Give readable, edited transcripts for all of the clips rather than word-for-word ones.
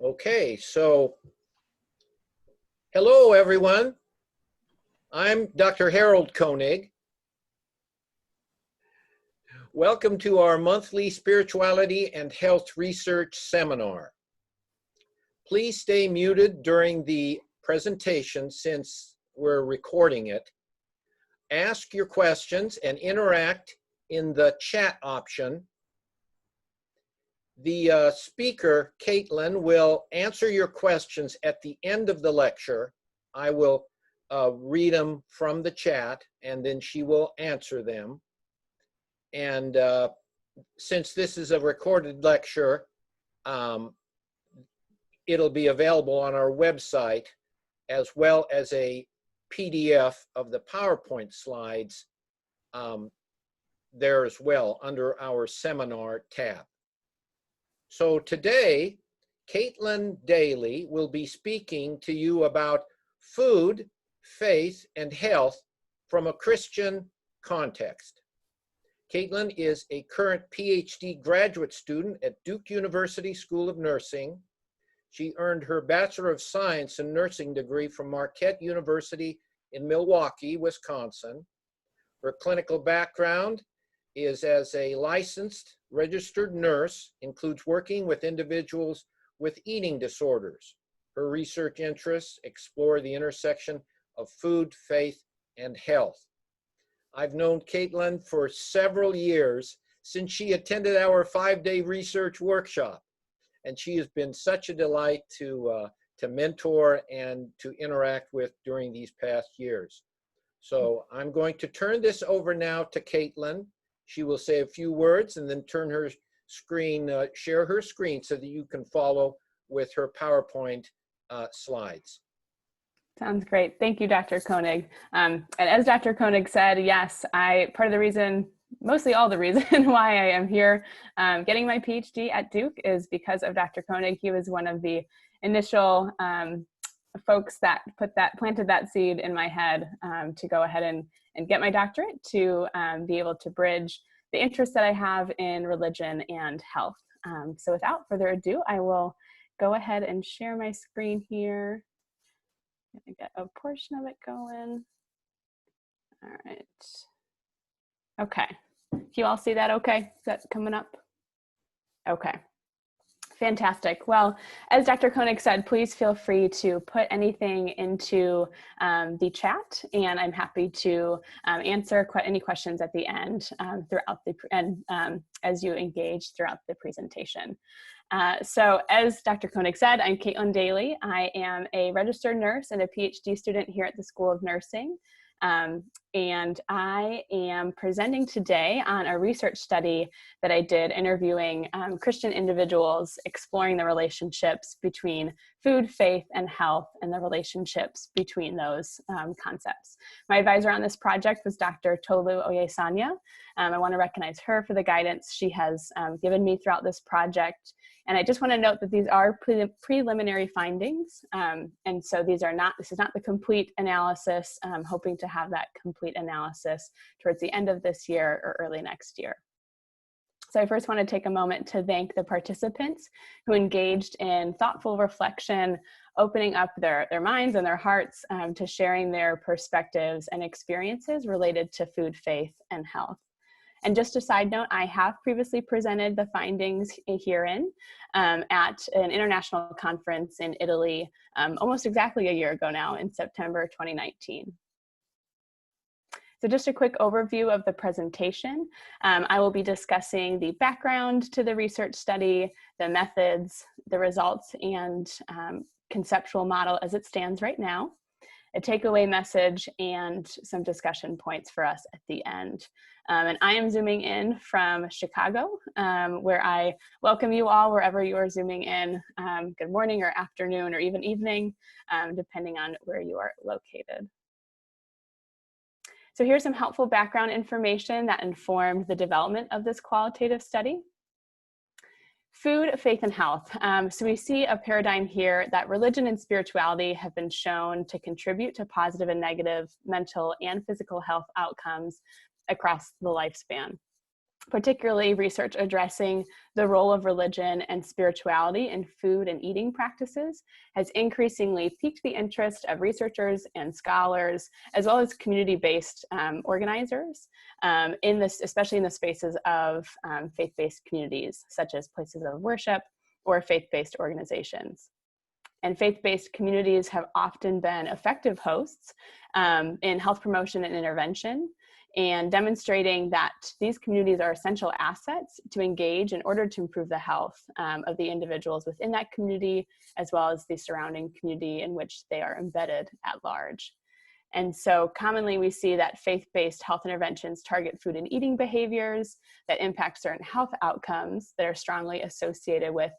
Okay, so hello everyone. I'm Dr. Harold Koenig. Welcome to our monthly Spirituality and Health Research Seminar. Please stay muted during the presentation since we're recording it. Ask your questions and interact in the chat option. The speaker, Caitlin, will answer your questions at the end of the lecture. I will read them from the chat, and then she will answer them. And since this is a recorded lecture, it'll be available on our website, as well as a PDF of the PowerPoint slides there as well under our seminar tab. So today, Caitlin Daly will be speaking to you about food, faith, and health from a Christian context. Caitlin is a current PhD graduate student at Duke University School of Nursing. She earned her Bachelor of Science in Nursing degree from Marquette University in Milwaukee, Wisconsin. Her clinical background is as a licensed registered nurse, includes working with individuals with eating disorders. Her research interests explore the intersection of food, faith, and health. I've known Caitlin for several years since she attended our 5-day research workshop, and she has been such a delight to mentor and to interact with during these past years. So I'm going to turn this over now to Caitlin. She will say a few words and then turn her screen, share her screen so that you can follow with her PowerPoint slides. Sounds great. Thank you, Dr. Koenig. And as Dr. Koenig said, yes, part of the reason, mostly all the reason why I am here getting my PhD at Duke is because of Dr. Koenig. He was one of the initial folks that planted that seed in my head to go ahead and get my doctorate, to be able to bridge the interest that I have in religion and health. So without further ado, I will go ahead and share my screen here. I'm gonna get a portion of it going. All right. Okay. Can you all see that okay? Is that coming up? Okay. Fantastic. Well, as Dr. Koenig said, please feel free to put anything into the chat, and I'm happy to answer any questions at the end as you engage throughout the presentation. So as Dr. Koenig said, I'm Caitlin Daly. I am a registered nurse and a PhD student here at the School of Nursing. And I am presenting today on a research study that I did interviewing Christian individuals, exploring the relationships between food, faith, and health, and the relationships between those concepts. My advisor on this project was Dr. Tolu Oyesanya. I want to recognize her for the guidance she has given me throughout this project. And I just want to note that these are preliminary findings. And so this is not the complete analysis. I'm hoping to have that complete analysis towards the end of this year or early next year. So I first want to take a moment to thank the participants who engaged in thoughtful reflection, opening up their minds and their hearts to sharing their perspectives and experiences related to food, faith, and health. And just a side note, I have previously presented the findings herein at an international conference in Italy almost exactly a year ago now, in September 2019. So just a quick overview of the presentation. I will be discussing the background to the research study, the methods, the results, and conceptual model as it stands right now, a takeaway message, and some discussion points for us at the end. And I am zooming in from Chicago, where I welcome you all wherever you are zooming in. Good morning or afternoon or even evening, depending on where you are located. So here's some helpful background information that informed the development of this qualitative study. Food, faith, and health. So we see a paradigm here that religion and spirituality have been shown to contribute to positive and negative mental and physical health outcomes across the lifespan. particularly research addressing the role of religion and spirituality in food and eating practices, has increasingly piqued the interest of researchers and scholars, as well as community-based organizers, especially in the spaces of faith-based communities, such as places of worship or faith-based organizations. And faith-based communities have often been effective hosts in health promotion and intervention, and demonstrating that these communities are essential assets to engage in order to improve the health of the individuals within that community, as well as the surrounding community in which they are embedded at large. And so commonly we see that faith-based health interventions target food and eating behaviors that impact certain health outcomes that are strongly associated with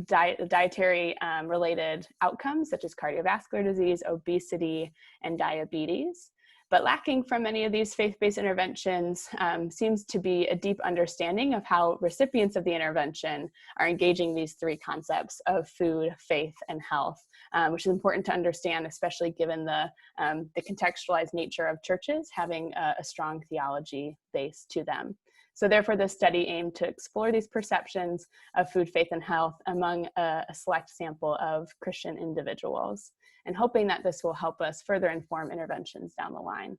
dietary related outcomes, such as cardiovascular disease, obesity, and diabetes. But lacking from many of these faith-based interventions seems to be a deep understanding of how recipients of the intervention are engaging these three concepts of food, faith, and health, which is important to understand, especially given the contextualized nature of churches having a strong theology base to them. So therefore, this study aimed to explore these perceptions of food, faith, and health among a select sample of Christian individuals, and hoping that this will help us further inform interventions down the line.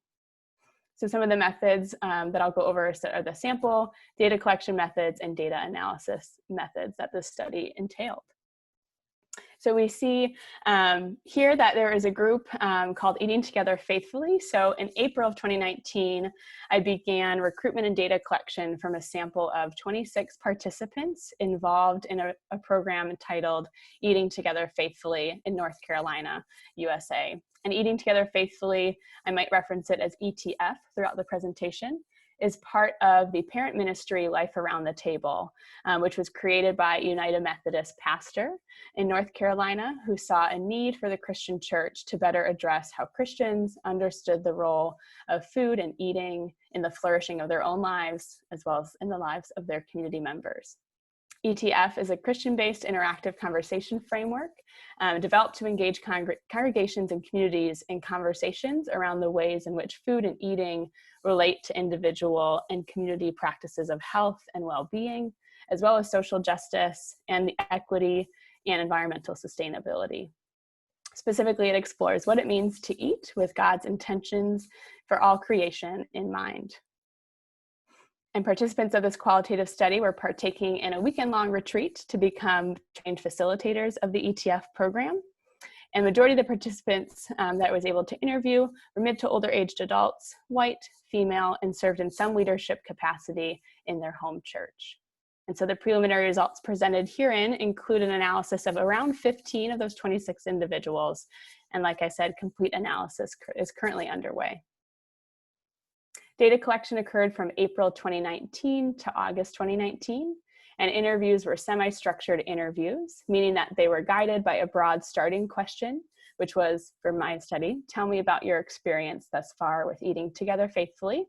So some of the methods that I'll go over are the sample, data collection methods, and data analysis methods that this study entailed. So we see here that there is a group called Eating Together Faithfully. So in April of 2019, I began recruitment and data collection from a sample of 26 participants involved in a program entitled Eating Together Faithfully in North Carolina, USA. And Eating Together Faithfully, I might reference it as ETF throughout the presentation, is part of the parent ministry Life Around the Table, which was created by a United Methodist pastor in North Carolina who saw a need for the Christian church to better address how Christians understood the role of food and eating in the flourishing of their own lives, as well as in the lives of their community members. ETF is a Christian-based interactive conversation framework developed to engage congregations and communities in conversations around the ways in which food and eating relate to individual and community practices of health and well-being, as well as social justice and the equity and environmental sustainability. Specifically, it explores what it means to eat with God's intentions for all creation in mind. And participants of this qualitative study were partaking in a weekend-long retreat to become trained facilitators of the ETF program. And the majority of the participants that I was able to interview were mid to older aged adults, white, female, and served in some leadership capacity in their home church. And so the preliminary results presented herein include an analysis of around 15 of those 26 individuals. And like I said, complete analysis is currently underway. Data collection occurred from April 2019 to August 2019, and interviews were semi-structured interviews, meaning that they were guided by a broad starting question, which was, for my study, tell me about your experience thus far with Eating Together Faithfully.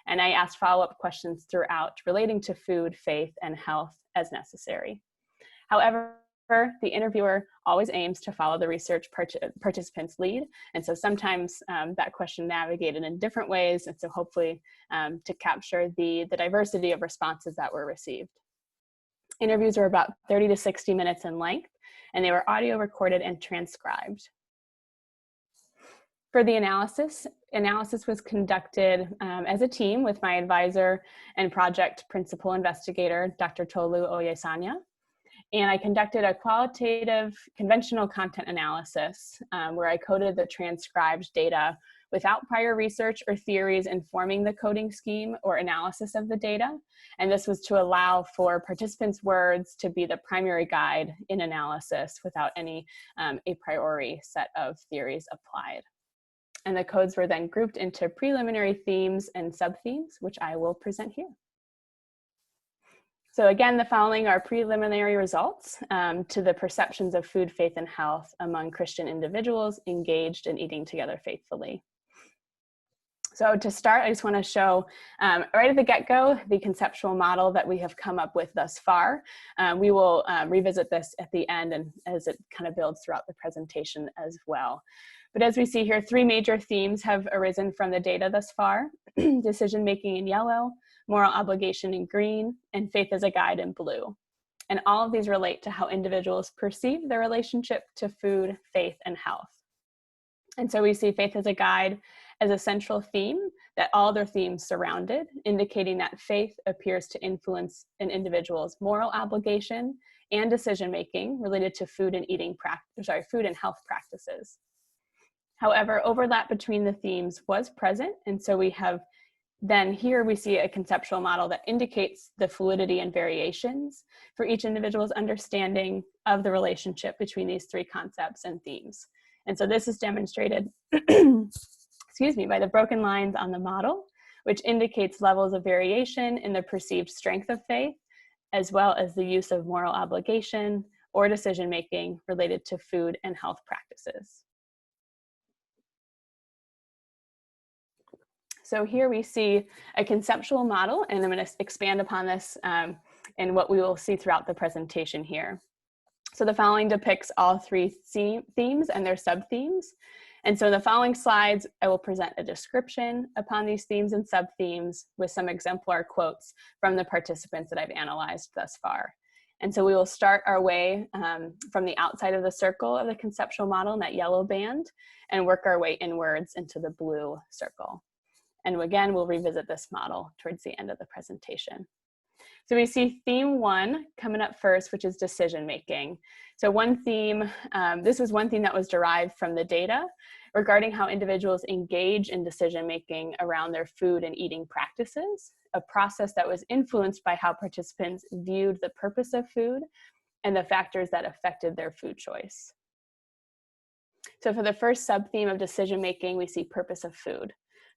And I asked follow-up questions throughout relating to food, faith, and health as necessary. However, the interviewer always aims to follow the research participant's lead. And so sometimes that question navigated in different ways. And so hopefully to capture the diversity of responses that were received. Interviews were about 30 to 60 minutes in length, and they were audio recorded and transcribed. For the analysis was conducted as a team with my advisor and project principal investigator, Dr. Tolu Oyesanya. And I conducted a qualitative conventional content analysis where I coded the transcribed data without prior research or theories informing the coding scheme or analysis of the data. And this was to allow for participants' words to be the primary guide in analysis without any a priori set of theories applied. And the codes were then grouped into preliminary themes and sub-themes, which I will present here. So again, the following are preliminary results to the perceptions of food, faith, and health among Christian individuals engaged in eating together faithfully. So to start, I just want to show right at the get-go the conceptual model that we have come up with thus far. We will revisit this at the end and as it kind of builds throughout the presentation as well. But as we see here, 3 major themes have arisen from the data thus far: decision-making in yellow, moral obligation in green, and faith as a guide in blue. And all of these relate to how individuals perceive their relationship to food, faith, and health. And so we see faith as a guide as a central theme that all their themes surrounded, indicating that faith appears to influence an individual's moral obligation and decision-making related to food and food and health practices. However, overlap between the themes was present, and so we have then here we see a conceptual model that indicates the fluidity and variations for each individual's understanding of the relationship between these 3 concepts and themes. And so this is demonstrated, excuse me, by the broken lines on the model, which indicates levels of variation in the perceived strength of faith, as well as the use of moral obligation or decision-making related to food and health practices. So here we see a conceptual model, and I'm going to expand upon this in what we will see throughout the presentation here. So the following depicts all 3 themes and their sub-themes. And so in the following slides, I will present a description upon these themes and sub-themes with some exemplar quotes from the participants that I've analyzed thus far. And so we will start our way from the outside of the circle of the conceptual model in that yellow band and work our way inwards into the blue circle. And again, we'll revisit this model towards the end of the presentation. So we see theme 1 coming up first, which is decision-making. So one theme, this was one theme that was derived from the data regarding how individuals engage in decision-making around their food and eating practices, a process that was influenced by how participants viewed the purpose of food and the factors that affected their food choice. So for the first sub-theme of decision-making, we see purpose of food.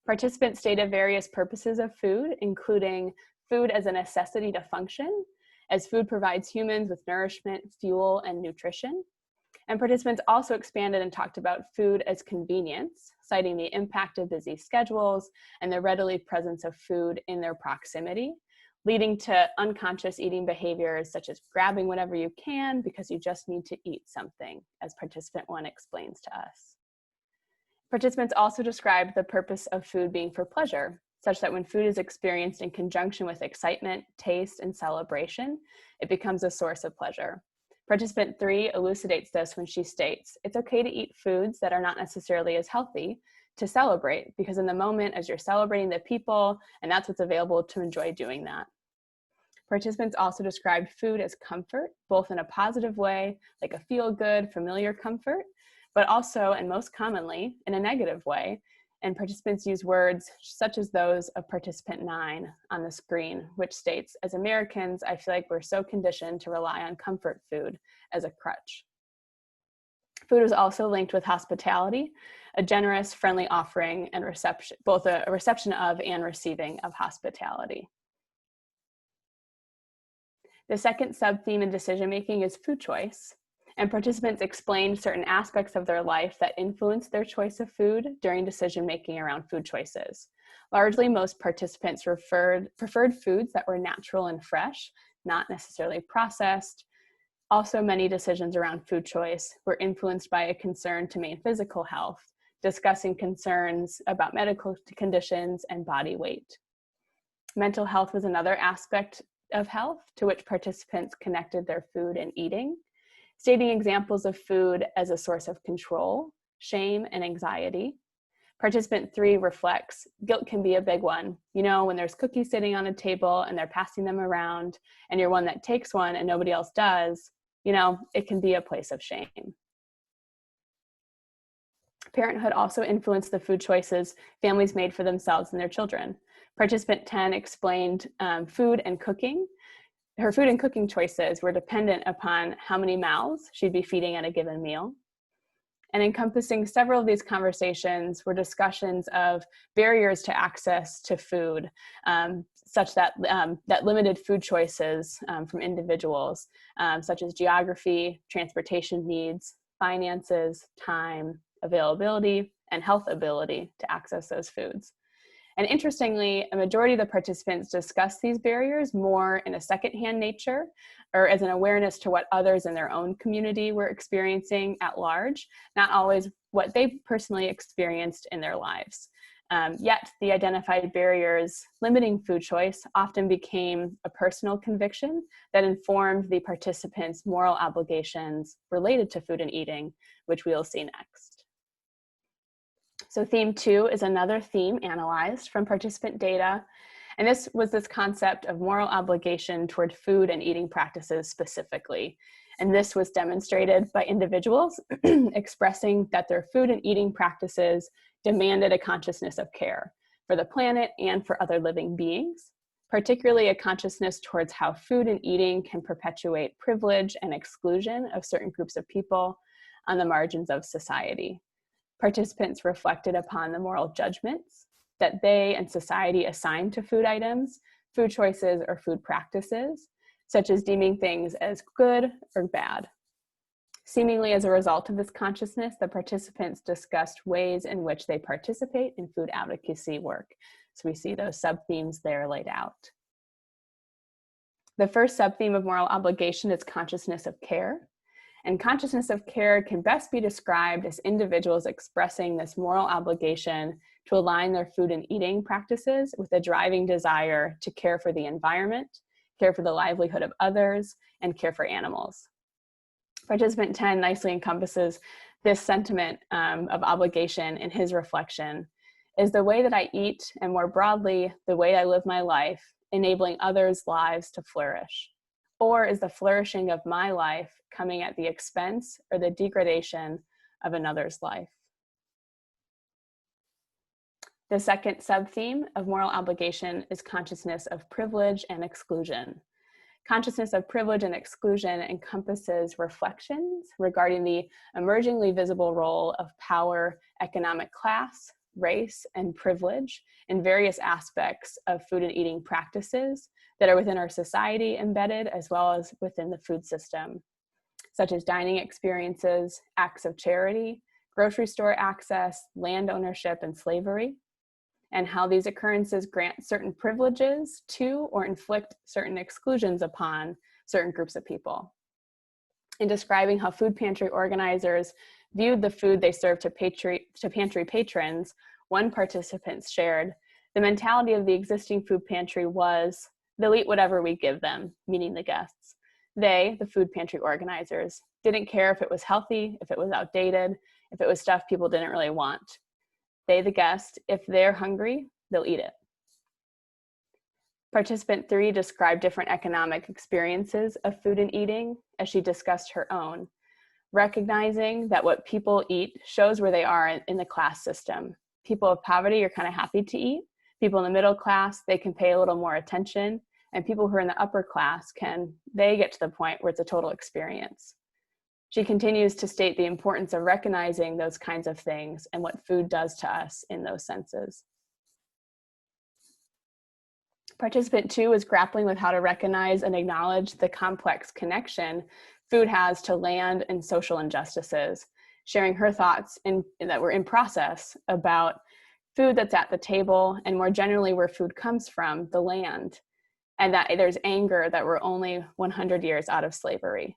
Participants stated various purposes of food, including food as a necessity to function, as food provides humans with nourishment, fuel, and nutrition. And participants also expanded and talked about food as convenience, citing the impact of busy schedules and the readily presence of food in their proximity, leading to unconscious eating behaviors such as grabbing whatever you can because you just need to eat something, as participant 1 explains to us. Participants also described the purpose of food being for pleasure, such that when food is experienced in conjunction with excitement, taste, and celebration, it becomes a source of pleasure. Participant 3 elucidates this when she states, it's okay to eat foods that are not necessarily as healthy to celebrate, because in the moment as you're celebrating the people, and that's what's available to enjoy doing that. Participants also described food as comfort, both in a positive way, like a feel-good, familiar comfort, but also, and most commonly, in a negative way. And participants use words such as those of participant 9 on the screen, which states, as Americans, I feel like we're so conditioned to rely on comfort food as a crutch. Food was also linked with hospitality, a generous, friendly offering and reception, both a reception of and receiving of hospitality. The second sub-theme in decision-making is food choice. And participants explained certain aspects of their life that influenced their choice of food during decision-making around food choices. Largely, most participants preferred foods that were natural and fresh, not necessarily processed. Also, many decisions around food choice were influenced by a concern to maintain physical health, discussing concerns about medical conditions and body weight. Mental health was another aspect of health to which participants connected their food and eating, stating examples of food as a source of control, shame, and anxiety. Participant 3 reflects, guilt can be a big one. You know, when there's cookies sitting on a table and they're passing them around and you're one that takes one and nobody else does, you know, it can be a place of shame. Parenthood also influenced the food choices families made for themselves and their children. Participant 10 explained food and cooking. Her food and cooking choices were dependent upon how many mouths she'd be feeding at a given meal. And encompassing several of these conversations were discussions of barriers to access to food, such that that limited food choices from individuals, such as geography, transportation needs, finances, time, availability, and health ability to access those foods. And interestingly, a majority of the participants discussed these barriers more in a secondhand nature or as an awareness to what others in their own community were experiencing at large, not always what they personally experienced in their lives. Yet the identified barriers limiting food choice often became a personal conviction that informed the participants' moral obligations related to food and eating, which we'll see next. So theme 2 is another theme analyzed from participant data. And this was this concept of moral obligation toward food and eating practices specifically. And this was demonstrated by individuals expressing that their food and eating practices demanded a consciousness of care for the planet and for other living beings, particularly a consciousness towards how food and eating can perpetuate privilege and exclusion of certain groups of people on the margins of society. Participants reflected upon the moral judgments that they and society assign to food items, food choices, or food practices, such as deeming things as good or bad. Seemingly as a result of this consciousness, the participants discussed ways in which they participate in food advocacy work. So we see those sub-themes there laid out. The first sub-theme of moral obligation is consciousness of care. And consciousness of care can best be described as individuals expressing this moral obligation to align their food and eating practices with a driving desire to care for the environment, care for the livelihood of others, and care for animals. Participant 10 nicely encompasses this sentiment of obligation in his reflection. Is the way that I eat, and more broadly, the way I live my life, enabling others' lives to flourish? Or is the flourishing of my life coming at the expense or the degradation of another's life? The second sub-theme of moral obligation is consciousness of privilege and exclusion. Consciousness of privilege and exclusion encompasses reflections regarding the emergingly visible role of power, economic class, race, and privilege in various aspects of food and eating practices that are within our society embedded, as well as within the food system, such as dining experiences, acts of charity, grocery store access, land ownership, and slavery, and how these occurrences grant certain privileges to or inflict certain exclusions upon certain groups of people. In describing how food pantry organizers viewed the food they served to pantry patrons, one participant shared, the mentality of the existing food pantry was, they'll eat whatever we give them, meaning the guests. They, the food pantry organizers, didn't care if it was healthy, if it was outdated, if it was stuff people didn't really want. They, the guest, if they're hungry, they'll eat it. Participant 3 described different economic experiences of food and eating as she discussed her own, recognizing that what people eat shows where they are in the class system. People of poverty are kind of happy to eat. People in the middle class, they can pay a little more attention. And people who are in the upper class they get to the point where it's a total experience. She continues to state the importance of recognizing those kinds of things and what food does to us in those senses. Participant 2 is grappling with how to recognize and acknowledge the complex connection food has to land and social injustices, sharing her thoughts that were in process about food that's at the table and more generally where food comes from, the land, and that there's anger that we're only 100 years out of slavery.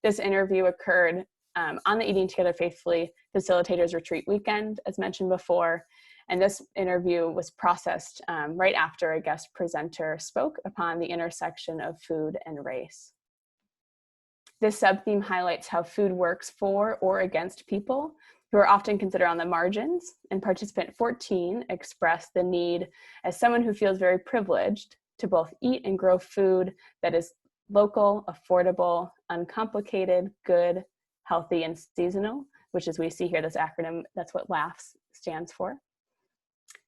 This interview occurred on the Eating Together Faithfully Facilitators Retreat weekend, as mentioned before, and this interview was processed right after a guest presenter spoke upon the intersection of food and race. This subtheme highlights how food works for or against people who are often considered on the margins, and participant 14 expressed the need as someone who feels very privileged to both eat and grow food that is local, affordable, uncomplicated, good, healthy, and seasonal, which as we see here, this acronym, that's what LAFS stands for.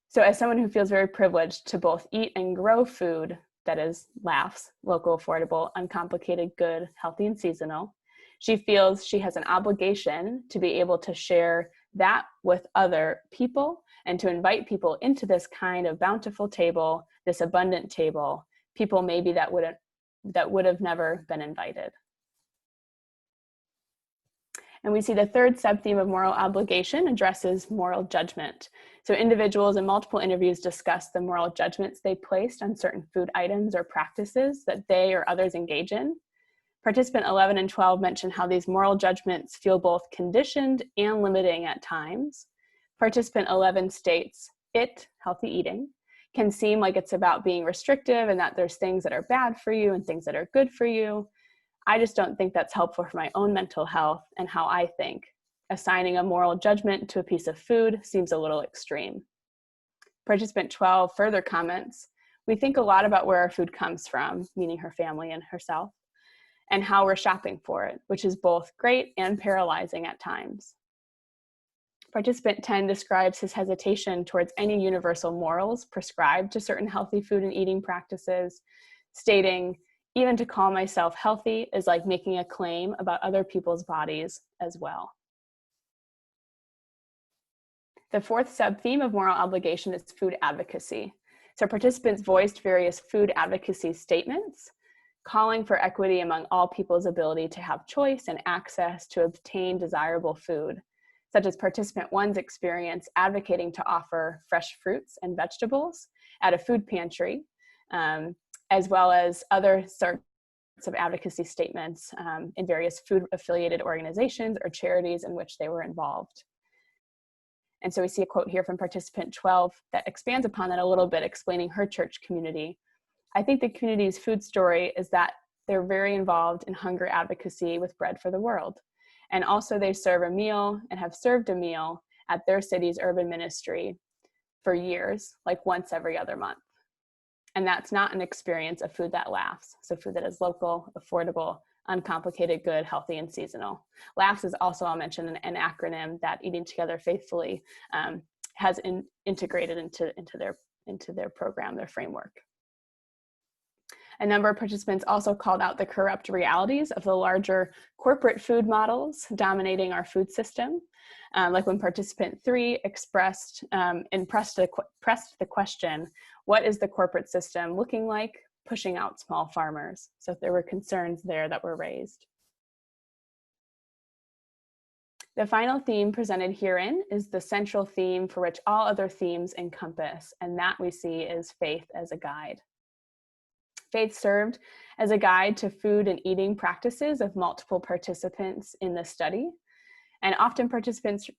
So as someone who feels very privileged to both eat and grow food that is LAFS, local, affordable, uncomplicated, good, healthy, and seasonal, she feels she has an obligation to be able to share that with other people and to invite people into this kind of bountiful table, this abundant table, people maybe that would have never been invited. And we see the third subtheme of moral obligation addresses moral judgment. So individuals in multiple interviews discuss the moral judgments they placed on certain food items or practices that they or others engage in. Participant 11 and 12 mention how these moral judgments feel both conditioned and limiting at times. Participant 11 states, healthy eating, can seem like it's about being restrictive and that there's things that are bad for you and things that are good for you. I just don't think that's helpful for my own mental health and how I think. Assigning a moral judgment to a piece of food seems a little extreme. Participant 12 further comments, we think a lot about where our food comes from, meaning her family and herself, and how we're shopping for it, which is both great and paralyzing at times. Participant 10 describes his hesitation towards any universal morals prescribed to certain healthy food and eating practices, stating, even to call myself healthy is like making a claim about other people's bodies as well. The fourth sub-theme of moral obligation is food advocacy. So participants voiced various food advocacy statements, calling for equity among all people's ability to have choice and access to obtain desirable food, such as participant 1's experience advocating to offer fresh fruits and vegetables at a food pantry, as well as other sorts of advocacy statements in various food-affiliated organizations or charities in which they were involved. And so we see a quote here from participant 12 that expands upon that a little bit, explaining her church community. I think the community's food story is that they're very involved in hunger advocacy with Bread for the World. And also they serve a meal and have served a meal at their city's urban ministry for years, like once every other month. And that's not an experience of food that laughs. So food that is local, affordable, uncomplicated, good, healthy, and seasonal. LAFS is also, I'll mention, an acronym that Eating Together Faithfully has integrated into their program, their framework. A number of participants also called out the corrupt realities of the larger corporate food models dominating our food system. Like when participant 3 expressed and pressed the question, what is the corporate system looking like, pushing out small farmers? So there were concerns there that were raised. The final theme presented herein is the central theme for which all other themes encompass, and that we see is faith as a guide. Faith served as a guide to food and eating practices of multiple participants in the study, and often participants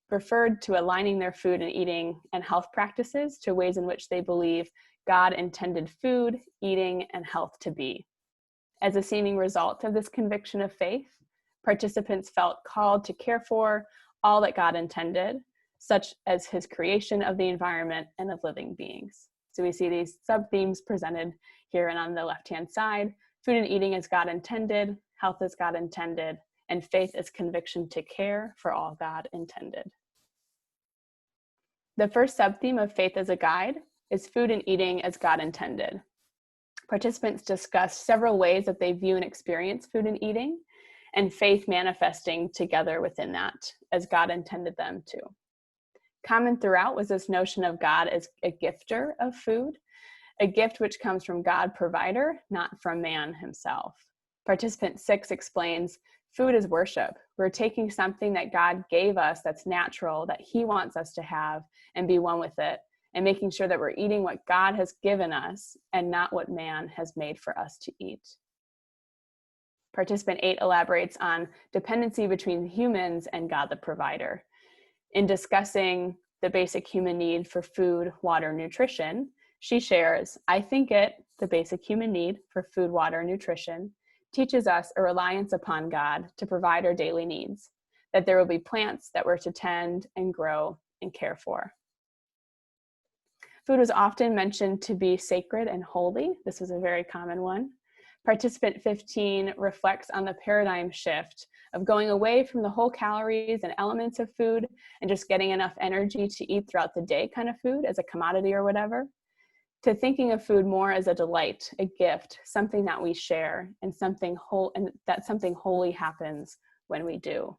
referred to aligning their food and eating and health practices to ways in which they believe God intended food, eating, and health to be. As a seeming result of this conviction of faith, participants felt called to care for all that God intended, such as his creation of the environment and of living beings. So we see these sub-themes presented here and on the left-hand side: food and eating as God intended, health as God intended, and faith as conviction to care for all God intended. The first sub-theme of faith as a guide is food and eating as God intended. Participants discussed several ways that they view and experience food and eating, and faith manifesting together within that as God intended them to. Common throughout was this notion of God as a gifter of food, a gift which comes from God provider, not from man himself. Participant 6 explains, food is worship. We're taking something that God gave us that's natural, that he wants us to have, and be one with it, and making sure that we're eating what God has given us and not what man has made for us to eat. Participant 8 elaborates on dependency between humans and God the provider. In discussing the basic human need for food, water, nutrition, she shares, I think the basic human need for food, water, and nutrition, teaches us a reliance upon God to provide our daily needs, that there will be plants that we're to tend and grow and care for. Food was often mentioned to be sacred and holy. This was a very common one. Participant 15 reflects on the paradigm shift of going away from the whole calories and elements of food and just getting enough energy to eat throughout the day kind of food as a commodity or whatever, to thinking of food more as a delight, a gift, something that we share, and that something holy happens when we do.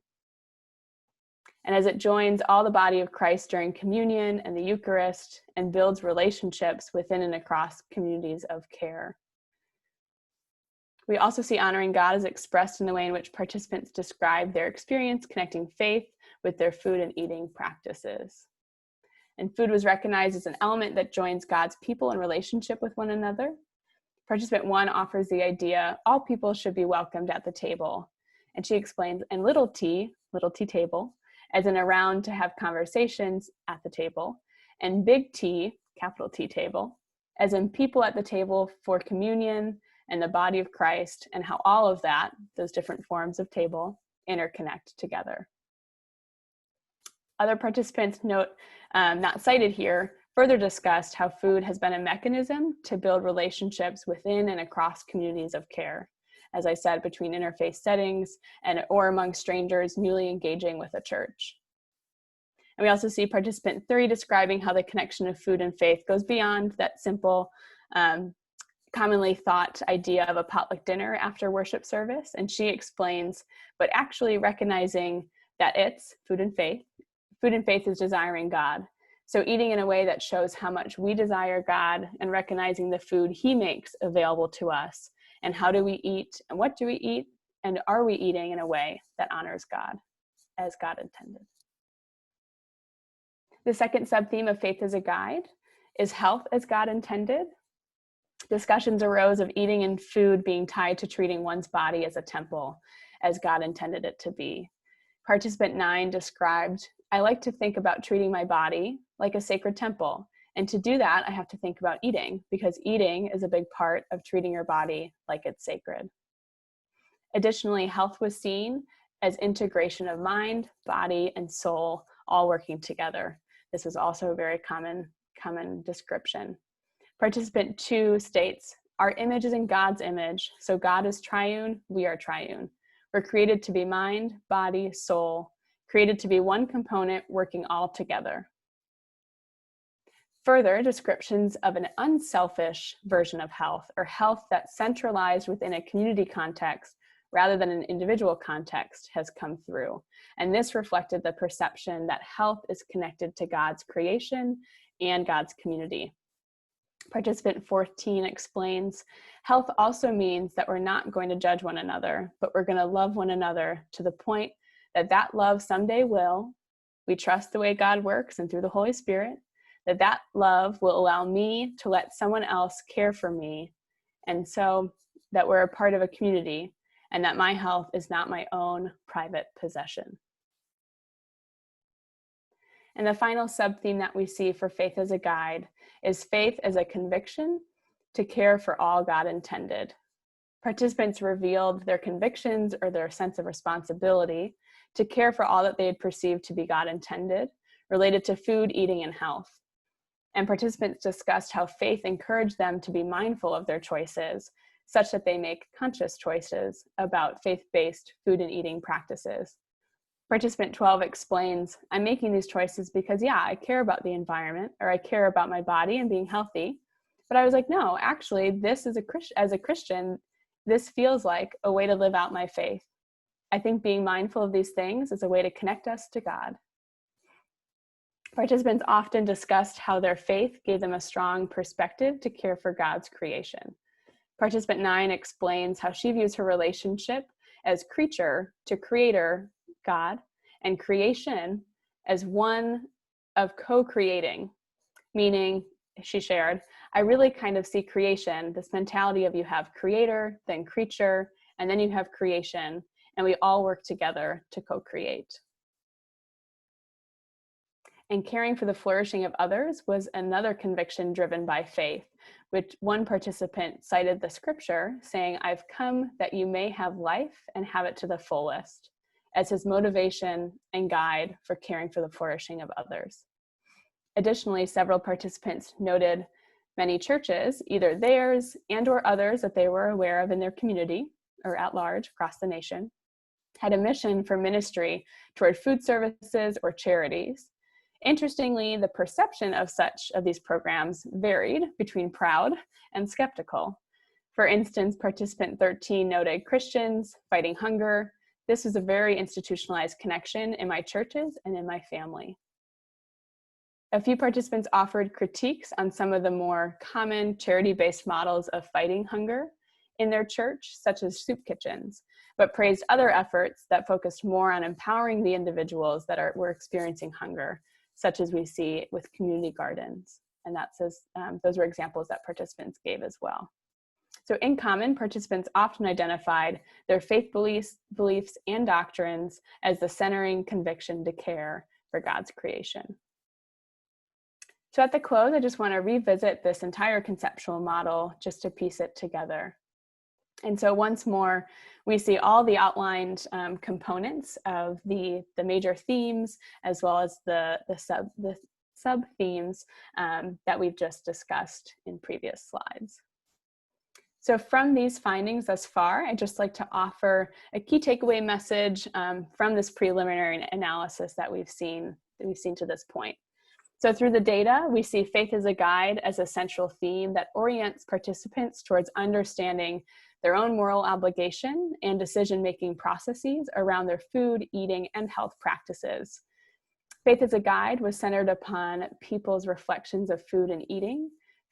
And as it joins all the body of Christ during communion and the Eucharist and builds relationships within and across communities of care. We also see honoring God as expressed in the way in which participants describe their experience connecting faith with their food and eating practices. And food was recognized as an element that joins God's people in relationship with one another. Participant 1 offers the idea all people should be welcomed at the table. And she explains, and little t table, as in around to have conversations at the table, and big T, capital T table, as in people at the table for communion and the body of Christ, and how all of that, those different forms of table, interconnect together. Other participants, note not cited here, further discussed how food has been a mechanism to build relationships within and across communities of care. As I said, between interfaith settings or among strangers newly engaging with a church. And we also see participant 3 describing how the connection of food and faith goes beyond that simple, commonly thought idea of a potluck dinner after worship service. And she explains, but actually recognizing that it's food and faith is desiring God. So eating in a way that shows how much we desire God and recognizing the food he makes available to us. And how do we eat and what do we eat? And are we eating in a way that honors God as God intended? The second subtheme of Faith as a Guide is health as God intended. Discussions arose of eating and food being tied to treating one's body as a temple, as God intended it to be. Participant 9 described, I like to think about treating my body like a sacred temple. And to do that, I have to think about eating, because eating is a big part of treating your body like it's sacred. Additionally, health was seen as integration of mind, body, and soul all working together. This is also a very common description. Participant 2 states, our image is in God's image, so God is triune, we are triune. We're created to be mind, body, soul, created to be one component working all together. Further, descriptions of an unselfish version of health, or health that's centralized within a community context rather than an individual context, has come through. And this reflected the perception that health is connected to God's creation and God's community. Participant 14 explains, health also means that we're not going to judge one another, but we're going to love one another to the point that that love someday will. We trust the way God works and through the Holy Spirit, that love will allow me to let someone else care for me, and so that we're a part of a community, and that my health is not my own private possession. And the final subtheme that we see for Faith as a Guide is faith as a conviction to care for all God intended. Participants revealed their convictions or their sense of responsibility to care for all that they had perceived to be God intended, related to food, eating, and health. And participants discussed how faith encouraged them to be mindful of their choices, such that they make conscious choices about faith-based food and eating practices. Participant 12 explains, I'm making these choices because, yeah, I care about the environment, or I care about my body and being healthy. But I was like, no, actually, this is as a Christian, this feels like a way to live out my faith. I think being mindful of these things is a way to connect us to God. Participants often discussed how their faith gave them a strong perspective to care for God's creation. Participant 9 explains how she views her relationship as creature to creator, God, and creation as one of co-creating, meaning, she shared, I really kind of see creation, this mentality of you have creator, then creature, and then you have creation, and we all work together to co-create. And caring for the flourishing of others was another conviction driven by faith, which one participant cited the scripture saying, I've come that you may have life and have it to the fullest, as his motivation and guide for caring for the flourishing of others. Additionally, several participants noted many churches, either theirs and or others that they were aware of in their community or at large across the nation, had a mission for ministry toward food services or charities. Interestingly, the perception of these programs varied between proud and skeptical. For instance, participant 13 noted Christians fighting hunger. This is a very institutionalized connection in my churches and in my family. A few participants offered critiques on some of the more common charity-based models of fighting hunger in their church, such as soup kitchens, but praised other efforts that focused more on empowering the individuals that were experiencing hunger, such as we see with community gardens. And those were examples that participants gave as well. So in common, participants often identified their faith beliefs and doctrines as the centering conviction to care for God's creation. So at the close, I just want to revisit this entire conceptual model just to piece it together. And so once more, we see all the outlined components of the major themes, as well as the sub-themes that we've just discussed in previous slides. So from these findings thus far, I'd just like to offer a key takeaway message from this preliminary analysis that we've seen to this point. So through the data, we see faith as a guide as a central theme that orients participants towards understanding their own moral obligation and decision-making processes around their food, eating, and health practices. Faith as a guide was centered upon people's reflections of food and eating,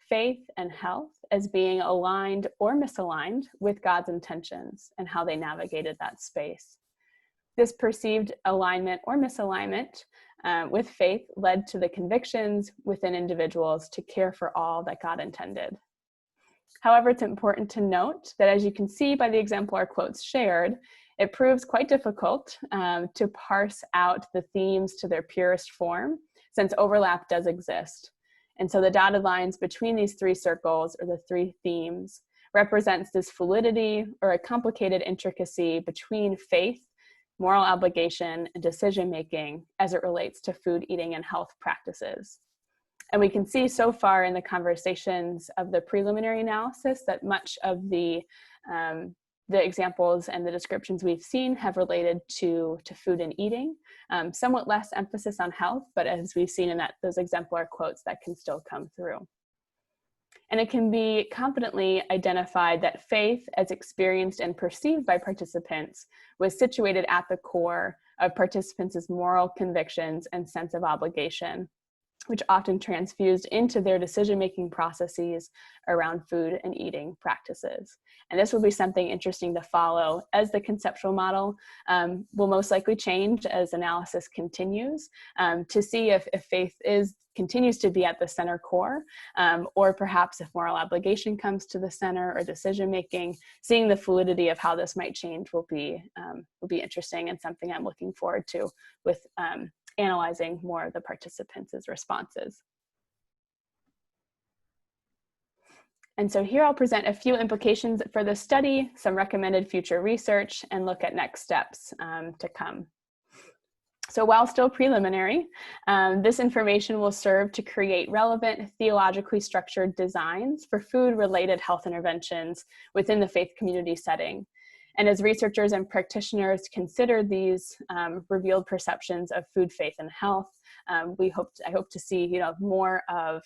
faith and health as being aligned or misaligned with God's intentions and how they navigated that space. This perceived alignment or misalignment with faith led to the convictions within individuals to care for all that God intended. However, it's important to note that, as you can see by the exemplar quotes shared, it proves quite difficult to parse out the themes to their purest form, since overlap does exist. And so the dotted lines between these three circles, or the three themes, represents this fluidity or a complicated intricacy between faith, moral obligation, and decision-making as it relates to food, eating, and health practices. And we can see so far in the conversations of the preliminary analysis that much of the examples and the descriptions we've seen have related to food and eating, somewhat less emphasis on health, but as we've seen in those exemplar quotes, that can still come through. And it can be confidently identified that faith, as experienced and perceived by participants, was situated at the core of participants' moral convictions and sense of obligation, which often transfused into their decision-making processes around food and eating practices. And this will be something interesting to follow as the conceptual model will most likely change as analysis continues to see if faith continues to be at the center core, or perhaps if moral obligation comes to the center or decision-making, seeing the fluidity of how this might change will be interesting and something I'm looking forward to with analyzing more of the participants' responses. And so here I'll present a few implications for the study, some recommended future research, and look at next steps to come. So while still preliminary, this information will serve to create relevant, theologically structured designs for food-related health interventions within the faith community setting. And as researchers and practitioners consider these revealed perceptions of food, faith, and health, I hope to see more of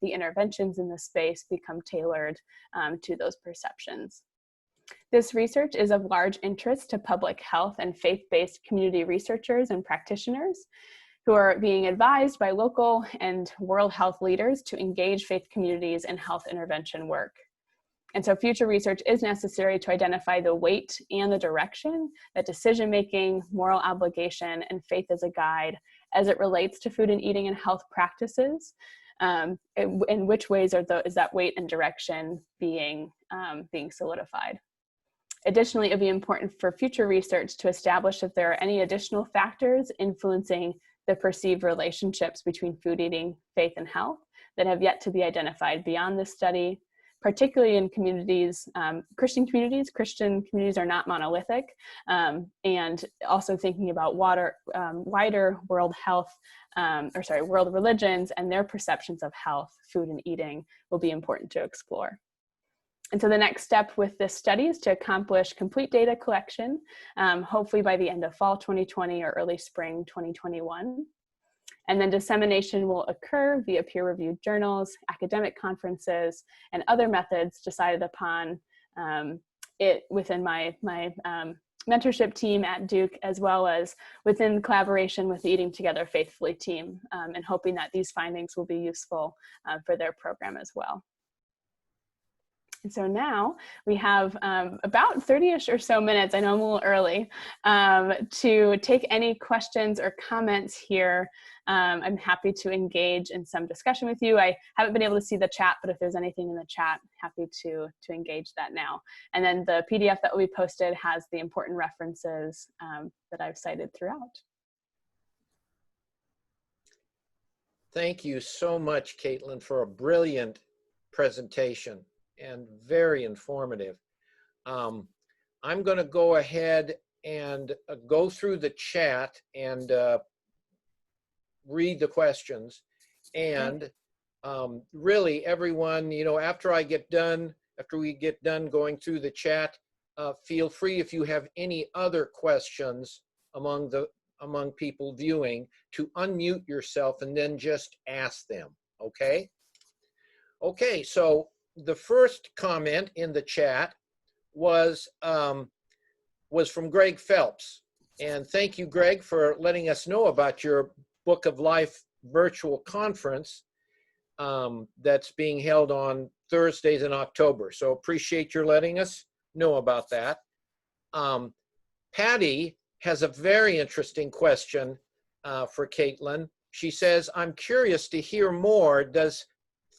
the interventions in this space become tailored to those perceptions. This research is of large interest to public health and faith-based community researchers and practitioners who are being advised by local and world health leaders to engage faith communities in health intervention work. And so future research is necessary to identify the weight and the direction that decision-making, moral obligation, and faith as a guide as it relates to food and eating and health practices. In which ways is that weight and direction being solidified? Additionally, it would be important for future research to establish if there are any additional factors influencing the perceived relationships between food, eating, faith, and health that have yet to be identified beyond this study, particularly in communities, Christian communities. Christian communities are not monolithic, and also thinking about wider world health, world religions and their perceptions of health, food, and eating will be important to explore. And so the next step with this study is to accomplish complete data collection, hopefully by the end of fall 2020 or early spring 2021. And then dissemination will occur via peer-reviewed journals, academic conferences, and other methods decided upon within my mentorship team at Duke, as well as within collaboration with the Eating Together Faithfully team, and hoping that these findings will be useful for their program as well. And so now we have about 30-ish or so minutes, I know I'm a little early, to take any questions or comments here. I'm happy to engage in some discussion with you. I haven't been able to see the chat, but if there's anything in the chat, happy to engage that now. And then the PDF that will be posted has the important references that I've cited throughout. Thank you so much, Caitlin, for a brilliant presentation and very informative. I'm going to go ahead and go through the chat and read the questions. And really, everyone, you know, after we get done going through the chat, feel free, if you have any other questions among people viewing, to unmute yourself and then just ask them. Okay? Okay, so the first comment in the chat was from Greg Phelps. And thank you, Greg, for letting us know about your Book of Life virtual conference that's being held on Thursdays in October. So appreciate your letting us know about that. Patty has a very interesting question for Caitlin. She says, I'm curious to hear more. Does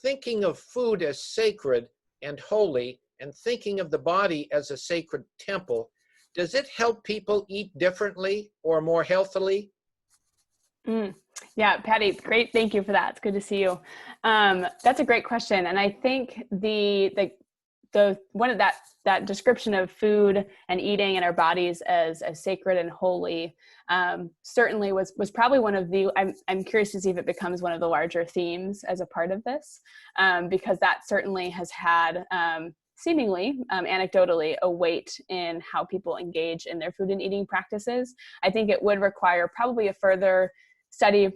thinking of food as sacred and holy and thinking of the body as a sacred temple, does it help people eat differently or more healthily? Yeah, Patty, great. Thank you for that. It's good to see you. That's a great question. And I think the one of that description of food and eating and our bodies as sacred and holy certainly was probably one of the, I'm curious to see if it becomes one of the larger themes as a part of this, because that certainly has had seemingly, anecdotally, a weight in how people engage in their food and eating practices. I think it would require probably a further study,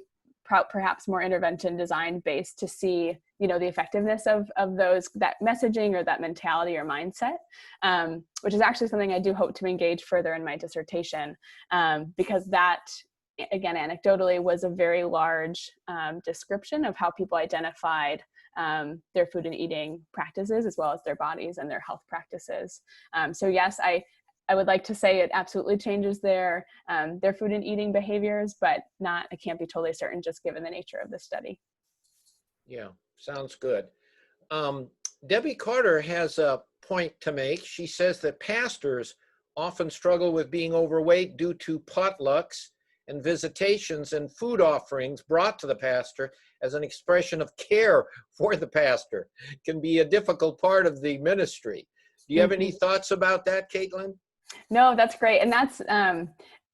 perhaps more intervention design based, to see, you know, the effectiveness of that messaging or that mentality or mindset, which is actually something I do hope to engage further in my dissertation, because that, again, anecdotally, was a very large description of how people identified their food and eating practices, as well as their bodies and their health practices. So yes, I would like to say it absolutely changes their food and eating behaviors, but I can't be totally certain just given the nature of the study. Yeah, sounds good. Debbie Carter has a point to make. She says that pastors often struggle with being overweight due to potlucks and visitations and food offerings brought to the pastor as an expression of care for the pastor. It can be a difficult part of the ministry. Do you have any thoughts about that, Caitlin? No, that's great. And that's,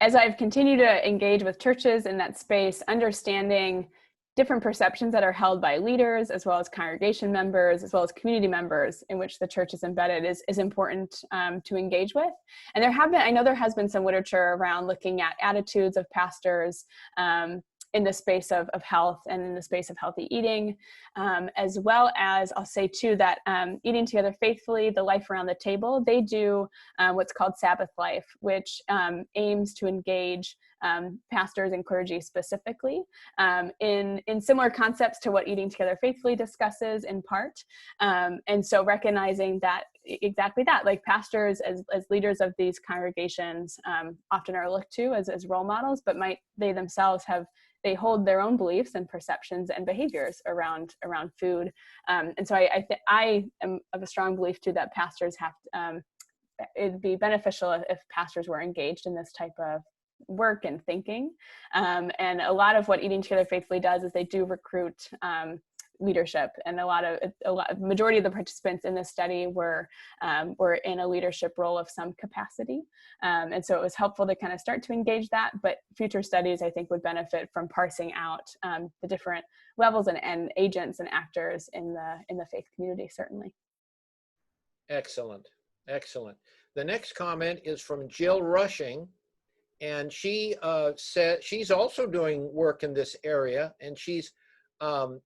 as I've continued to engage with churches in that space, understanding different perceptions that are held by leaders, as well as congregation members, as well as community members in which the church is embedded, is important to engage with. And I know there has been some literature around looking at attitudes of pastors in the space of health and in the space of healthy eating, as well as, I'll say too, that Eating Together Faithfully, the Life Around the Table, they do what's called Sabbath Life, which aims to engage pastors and clergy specifically in similar concepts to what Eating Together Faithfully discusses in part. And so recognizing that exactly that, like pastors as leaders of these congregations often are looked to as role models, but they themselves they hold their own beliefs and perceptions and behaviors around food. And so I am of a strong belief too that pastors it'd be beneficial if pastors were engaged in this type of work and thinking. And a lot of what Eating Together Faithfully does is they do recruit leadership, and majority of the participants in this study were in a leadership role of some capacity, and so it was helpful to kind of start to engage that. But future studies, I think, would benefit from parsing out the different levels and agents and actors in the faith community, certainly. Excellent. The next comment is from Jill Rushing, and she said she's also doing work in this area, and she's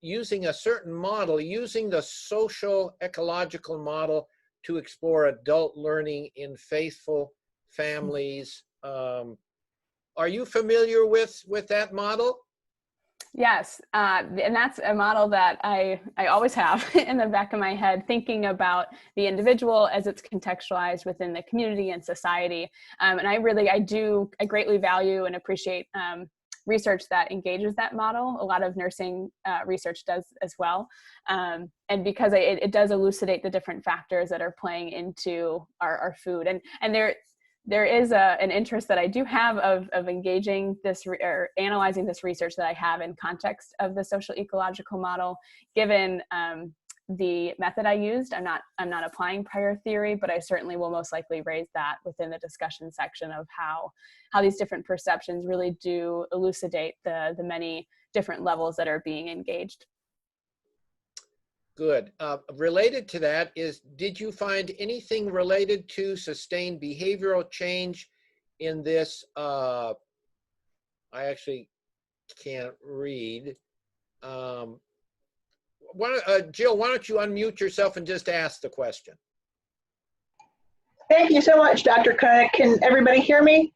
using a certain model, using the social ecological model to explore adult learning in faithful families. Are you familiar with that model? Yes, and that's a model that I always have in the back of my head, thinking about the individual as it's contextualized within the community and society. And I greatly value and appreciate research that engages that model. A lot of nursing research does as well. And because it does elucidate the different factors that are playing into our food. And there is an interest that I do have of engaging this or analyzing this research that I have in context of the social ecological model, given the method I used. I'm not applying prior theory, but I certainly will most likely raise that within the discussion section of how these different perceptions really do elucidate the many different levels that are being engaged. Good. Related to that is, did you find anything related to sustained behavioral change in this? I actually can't read. Jill, why don't you unmute yourself and just ask the question? Thank you so much, Dr. Koenig. Can everybody hear me?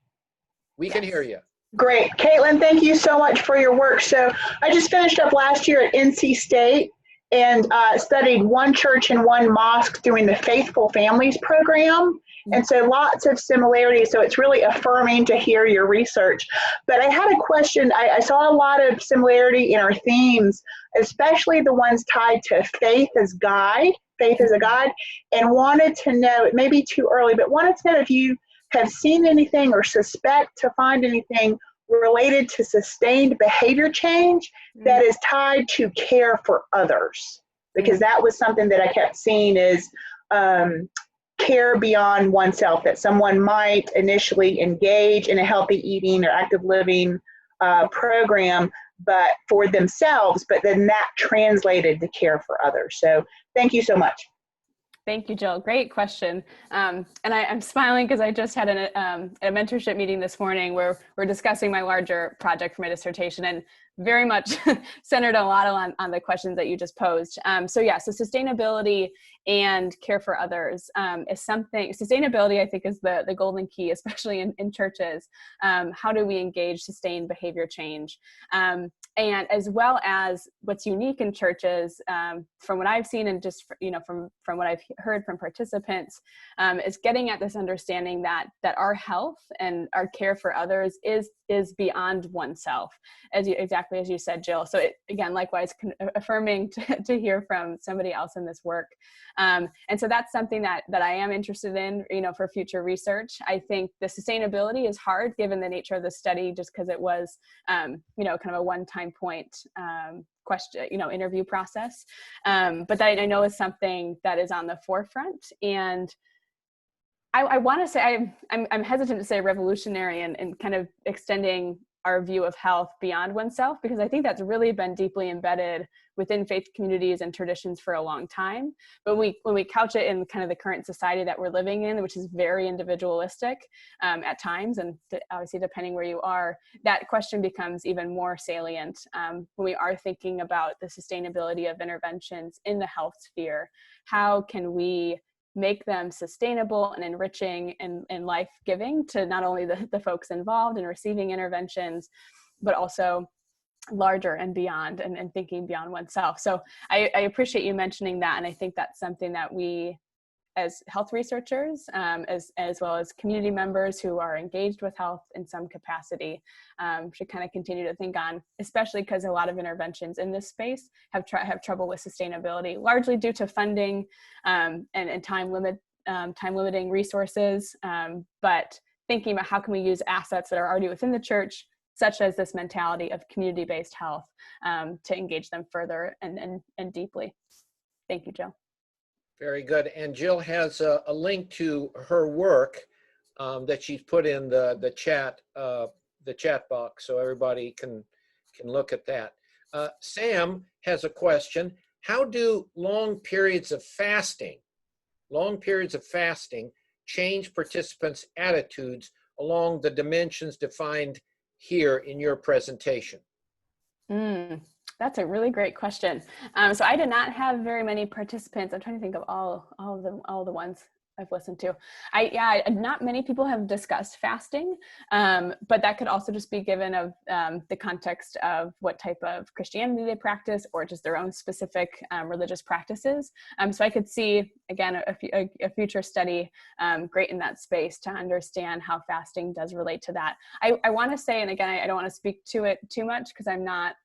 We can hear you. Great. Caitlin, thank you so much for your work. So I just finished up last year at NC State and studied one church and one mosque doing the Faithful Families program. And so lots of similarities. So it's really affirming to hear your research. But I had a question. I saw a lot of similarity in our themes, especially the ones tied to faith as guide, faith as a guide, and wanted to know, it may be too early, but wanted to know if you have seen anything or suspect to find anything related to sustained behavior change that is tied to care for others, because that was something that I kept seeing is care beyond oneself, that someone might initially engage in a healthy eating or active living program, but for themselves, but then that translated to care for others. So thank you so much. Thank you, Jill. Great question. And I'm smiling because I just had a mentorship meeting this morning where we're discussing my larger project for my dissertation, and very much centered a lot on the questions that you just posed. So sustainability and care for others is something. Sustainability, I think, is the golden key, especially in churches. How do we engage sustained behavior change? And as well as what's unique in churches, from what I've seen and just from what I've heard from participants, is getting at this understanding that our health and our care for others is beyond oneself, exactly as you said, Jill. So again, likewise, affirming to hear from somebody else in this work. And so that's something that I am interested in, for future research. I think the sustainability is hard given the nature of the study, just because it was, kind of a one-time point question, interview process. But that I know is something that is on the forefront. And I want to say, I'm hesitant to say revolutionary and kind of extending our view of health beyond oneself, because I think that's really been deeply embedded within faith communities and traditions for a long time. But when we couch it in kind of the current society that we're living in, which is very individualistic at times, and obviously depending where you are, that question becomes even more salient when we are thinking about the sustainability of interventions in the health sphere. How can we make them sustainable and enriching and life-giving to not only the folks involved in receiving interventions, but also larger and beyond, and thinking beyond oneself. So I appreciate you mentioning that. And I think that's something that we, as health researchers, as well as community members who are engaged with health in some capacity, should kind of continue to think on, especially because a lot of interventions in this space have trouble with sustainability, largely due to funding and time limiting resources. But thinking about how can we use assets that are already within the church, such as this mentality of community-based health, to engage them further and deeply. Thank you, Jill. Very good. And Jill has a link to her work that she's put in the chat box, so everybody can look at that. Sam has a question. How do long periods of fasting change participants' attitudes along the dimensions defined here in your presentation? That's a really great question. So I did not have very many participants. I'm trying to think of all the ones I've listened to. Not many people have discussed fasting, but that could also just be given of the context of what type of Christianity they practice, or just their own specific religious practices. So I could see, again, a future study great in that space to understand how fasting does relate to that. I want to say, and again, I don't want to speak to it too much because I'm not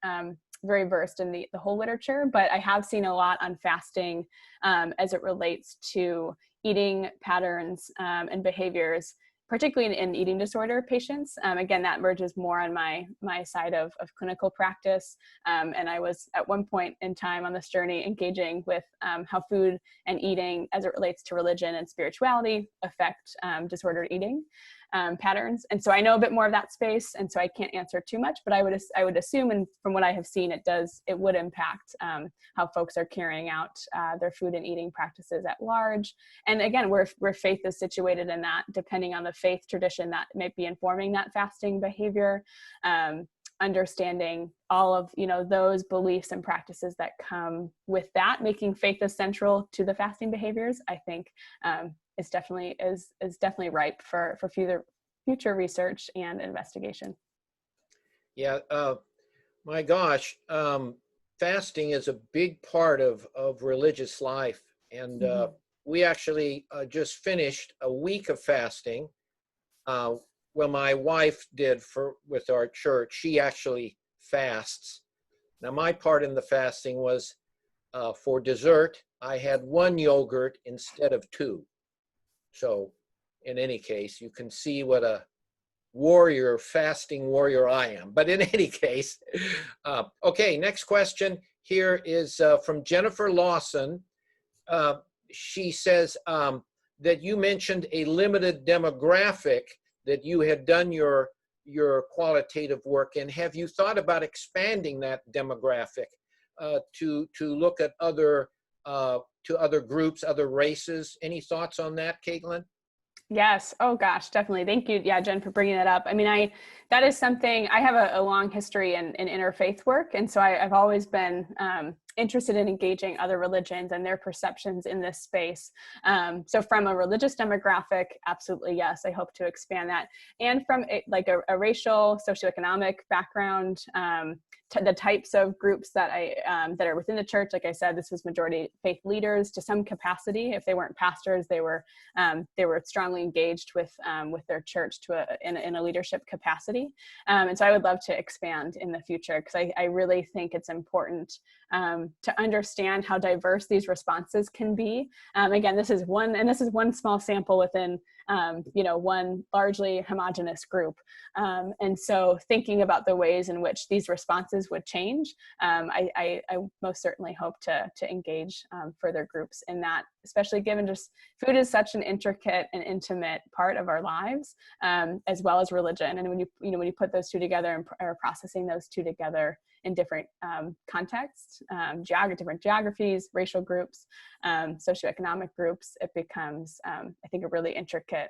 very versed in the whole literature, but I have seen a lot on fasting as it relates to eating patterns and behaviors, particularly in eating disorder patients. Again, that merges more on my side of clinical practice. And I was at one point in time on this journey engaging with how food and eating as it relates to religion and spirituality affect disordered eating patterns. And so I know a bit more of that space, and so I can't answer too much, but I would assume, and from what I have seen, it would impact how folks are carrying out their food and eating practices at large. And again, where faith is situated in that, depending on the faith tradition that may be informing that fasting behavior, understanding all of those beliefs and practices that come with that, making faith as central to the fasting behaviors, I think is definitely ripe for future research and investigation. Yeah, my gosh, fasting is a big part of religious life, and we actually just finished a week of fasting. Well, my wife did with our church. She actually fasts. Now, my part in the fasting was for dessert, I had 1 yogurt instead of 2. So in any case, you can see what a fasting warrior I am. But in any case, okay, next question here is from Jennifer Lawson. She says that you mentioned a limited demographic that you had done your qualitative work in. Have you thought about expanding that demographic to look at other groups, other races? Any thoughts on that, Caitlin? Yes. Oh gosh, definitely. Thank you. Yeah, Jen, for bringing that up. I mean, that is something, I have a long history in interfaith work. And so I've always been interested in engaging other religions and their perceptions in this space. So from a religious demographic, absolutely, yes, I hope to expand that. And from a racial, socioeconomic background, the types of groups that that are within the church. Like I said, this was majority faith leaders to some capacity. If they weren't pastors, they were strongly engaged with their church in a leadership capacity. And so I would love to expand in the future, because I really think it's important to understand how diverse these responses can be. Again, this is one small sample within one largely homogenous group. And so thinking about the ways in which these responses would change, I most certainly hope to engage further groups in that, especially given just food is such an intricate and intimate part of our lives, as well as religion. And when you put those two together and are processing those two together in different contexts, different geographies, racial groups, socioeconomic groups, it becomes, I think, a really intricate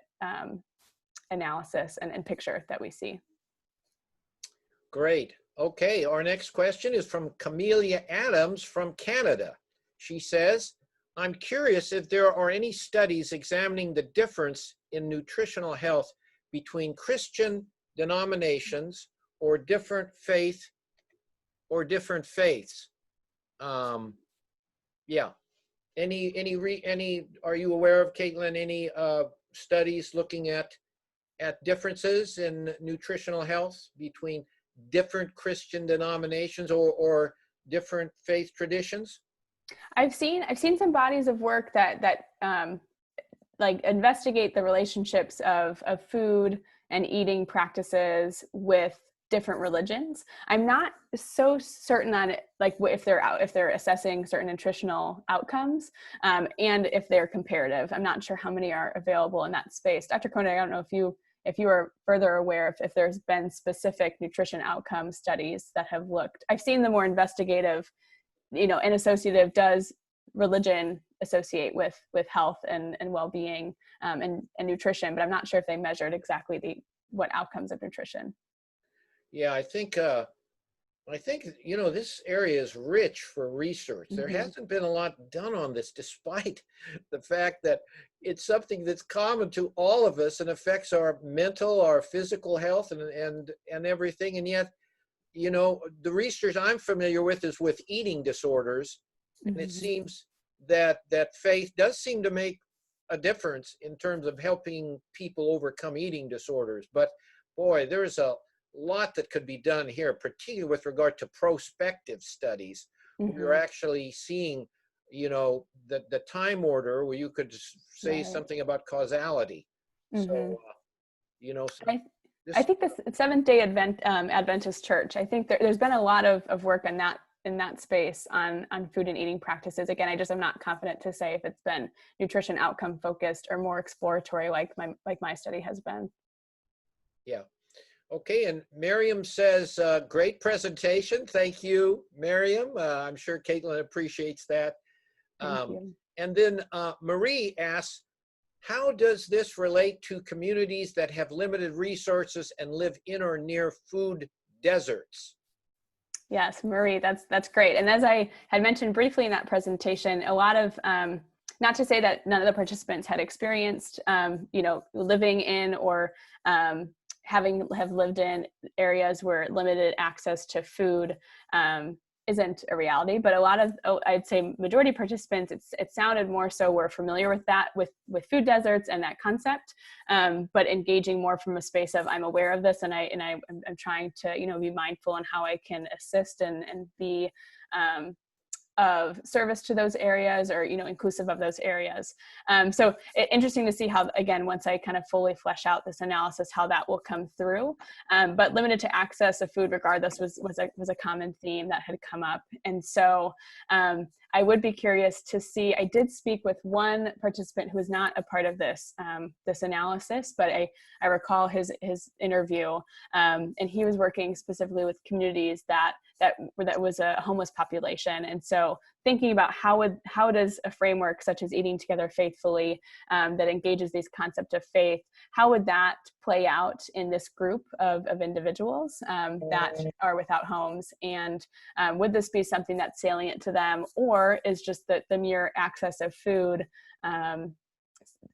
analysis and picture that we see. Great. Okay, our next question is from Camelia Adams from Canada. She says, I'm curious if there are any studies examining the difference in nutritional health between Christian denominations or different faiths. Yeah. Any, are you aware of, Caitlin, any studies looking at differences in nutritional health between different Christian denominations or different faith traditions? I've seen some bodies of work that investigate the relationships of food and eating practices with different religions. I'm not so certain on it, if they're assessing certain nutritional outcomes, and if they're comparative. I'm not sure how many are available in that space. Dr. Koenig, I don't know if you are further aware if there's been specific nutrition outcome studies that have looked. I've seen the more investigative, and associative, does religion associate with health and well-being and nutrition, but I'm not sure if they measured exactly what outcomes of nutrition. Yeah, I think I think, you know, this area is rich for research. There Mm-hmm. hasn't been a lot done on this, despite the fact that it's something that's common to all of us and affects our mental, our physical health, and everything. And yet, you know, the research I'm familiar with is with eating disorders, and it Mm-hmm. seems that faith does seem to make a difference in terms of helping people overcome eating disorders. But boy, there's a lot that could be done here, particularly with regard to prospective studies. We're Mm-hmm. actually seeing, you know, the time order where you could say Right. something about causality. So, Mm-hmm. you know, so I this, think this Seventh-day Adventist Church, I think there's been a lot of work on that in that space on food and eating practices. Again, I'm not confident to say if it's been nutrition outcome focused or more exploratory like my study has been. yeah. Okay, and Miriam says, great presentation. Thank you, Miriam. I'm sure Caitlin appreciates that. Thank you. And then Marie asks, how does this relate to communities that have limited resources and live in or near food deserts? Yes, Marie, that's great. And as I had mentioned briefly in that presentation, a lot of, not to say that none of the participants had experienced, you know, living in or have lived in areas where limited access to food isn't a reality, but a lot of, I'd say majority participants, it sounded more so were familiar with that, with food deserts and that concept, but engaging more from a space of I'm aware of this and I'm trying to, you know, be mindful on how I can assist and be of service to those areas, or, you know, inclusive of those areas. So interesting to see how, again, once I kind of fully flesh out this analysis, how that will come through. But limited to access of food regardless was a common theme that had come up. And so I would be curious to see, I did speak with one participant who was not a part of this, this analysis, but I recall his interview, and he was working specifically with communities that was a homeless population. And so thinking about how does a framework such as Eating Together Faithfully, that engages these concepts of faith, how would that play out in this group of individuals that are without homes? And would this be something that's salient to them, or is just the mere access of food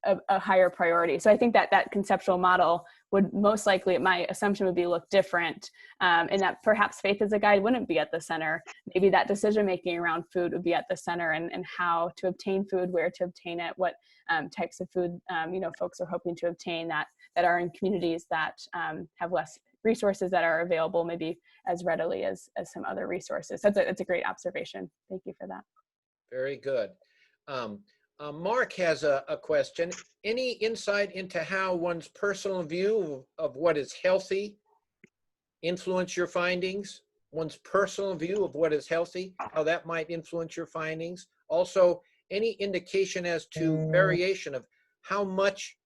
a higher priority? So I think that conceptual model would most likely, my assumption would be, look different, and that perhaps faith as a guide wouldn't be at the center. Maybe that decision making around food would be at the center, and how to obtain food, where to obtain it, what types of food you know, folks are hoping to obtain that are in communities that have less resources that are available maybe as readily as some other resources. That's a great observation. Thank you for that. Very good. Mark has a question. Any insight into how one's personal view of what is healthy influence your findings? One's personal view of what is healthy, how that might influence your findings? Also, any indication as to variation of how much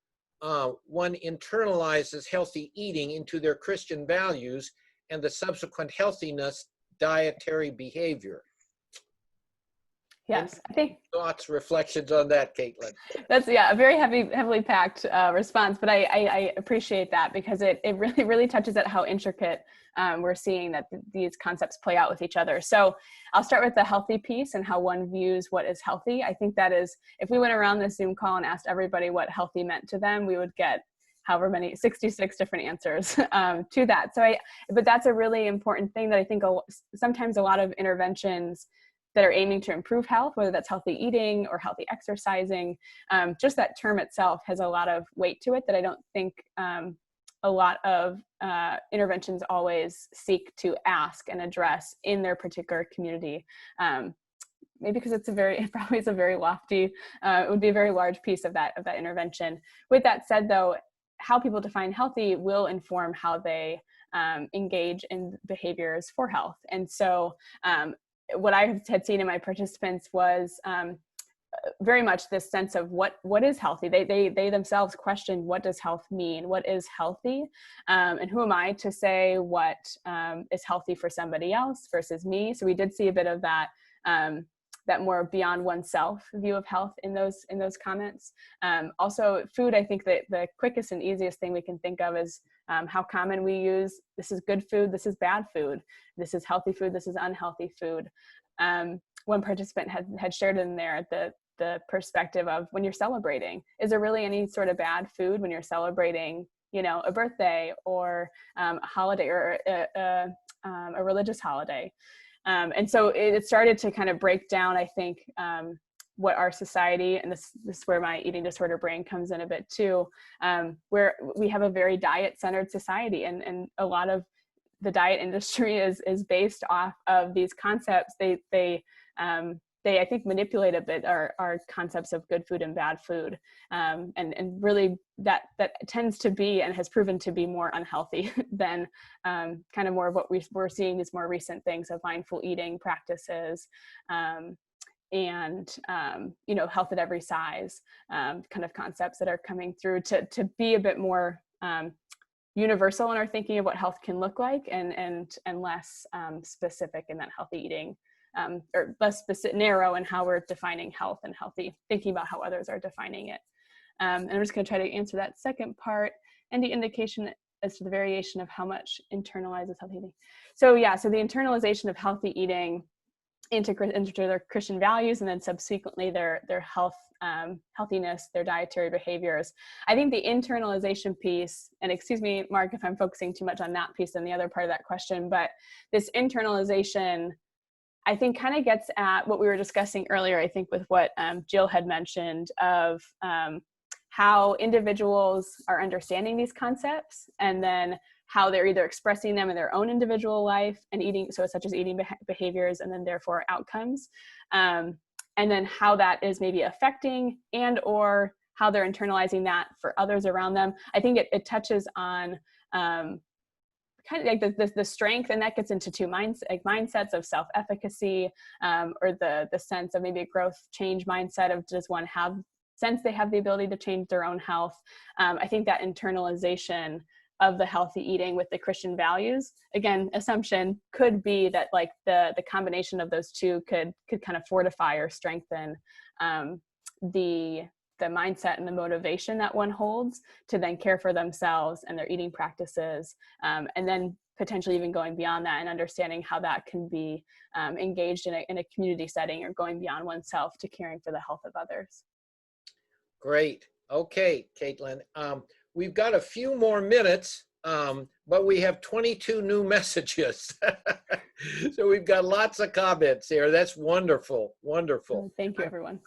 one internalizes healthy eating into their Christian values and the subsequent healthiness dietary behavior? Yes, I think Thoughts, reflections on that, Caitlin? that's, yeah, a very heavily packed response, but I appreciate that, because it really touches at how intricate we're seeing that these concepts play out with each other. So I'll start with the healthy piece and how one views what is healthy. I think that is, if we went around this Zoom call and asked everybody what healthy meant to them, we would get however many, 66 different answers to that. So but that's a really important thing that I think sometimes a lot of interventions that are aiming to improve health, whether that's healthy eating or healthy exercising, just that term itself has a lot of weight to it that I don't think a lot of interventions always seek to ask and address in their particular community. Maybe because it probably is a very lofty, it would be a very large piece of that intervention. With that said, though, how people define healthy will inform how they engage in behaviors for health. And so what I had seen in my participants was very much this sense of what is healthy. They themselves questioned, what does health mean? What is healthy? And who am I to say what is healthy for somebody else versus me? So we did see a bit of that that more beyond oneself view of health in those comments. Also, food, I think that the quickest and easiest thing we can think of is how common we use, this is good food, this is bad food, this is healthy food, this is unhealthy food. One participant had shared in there the perspective of when you're celebrating, is there really any sort of bad food when you're celebrating, a birthday or a holiday or a religious holiday? And so it started to kind of break down, I think, what our society, and this is where my eating disorder brain comes in a bit too, where we have a very diet-centered society, and a lot of the diet industry is based off of these concepts. They I think manipulate a bit our concepts of good food and bad food, and really that tends to be and has proven to be more unhealthy than kind of more of what we're seeing is more recent things of mindful eating practices, and health at every size, kind of concepts that are coming through to be a bit more universal in our thinking of what health can look like, and less specific in that healthy eating. Or less specific, narrow in how we're defining health and healthy, thinking about how others are defining it. And I'm just going to try to answer that second part, and the indication as to the variation of how much internalizes healthy eating. So the internalization of healthy eating into their Christian values, and then subsequently their health, healthiness, their dietary behaviors. I think the internalization piece, and excuse me, Mark, if I'm focusing too much on that piece than the other part of that question, but this internalization, I think, kind of gets at what we were discussing earlier, I think, with what Jill had mentioned of how individuals are understanding these concepts, and then how they're either expressing them in their own individual life and eating, so such as eating behaviors and then therefore outcomes, and then how that is maybe affecting and or how they're internalizing that for others around them. I think it touches on kind of like the strength, and that gets into two mindsets of self-efficacy, or the sense of maybe a growth change mindset of, does one have sense they have the ability to change their own health? I think that internalization of the healthy eating with the Christian values, again, assumption could be that like the combination of those two could kind of fortify or strengthen the mindset and the motivation that one holds to then care for themselves and their eating practices, and then potentially even going beyond that and understanding how that can be engaged in a community setting, or going beyond oneself to caring for the health of others. Great. Okay, Caitlin. We've got a few more minutes, but we have 22 new messages. So we've got lots of comments here. That's wonderful. Wonderful. Thank you, everyone.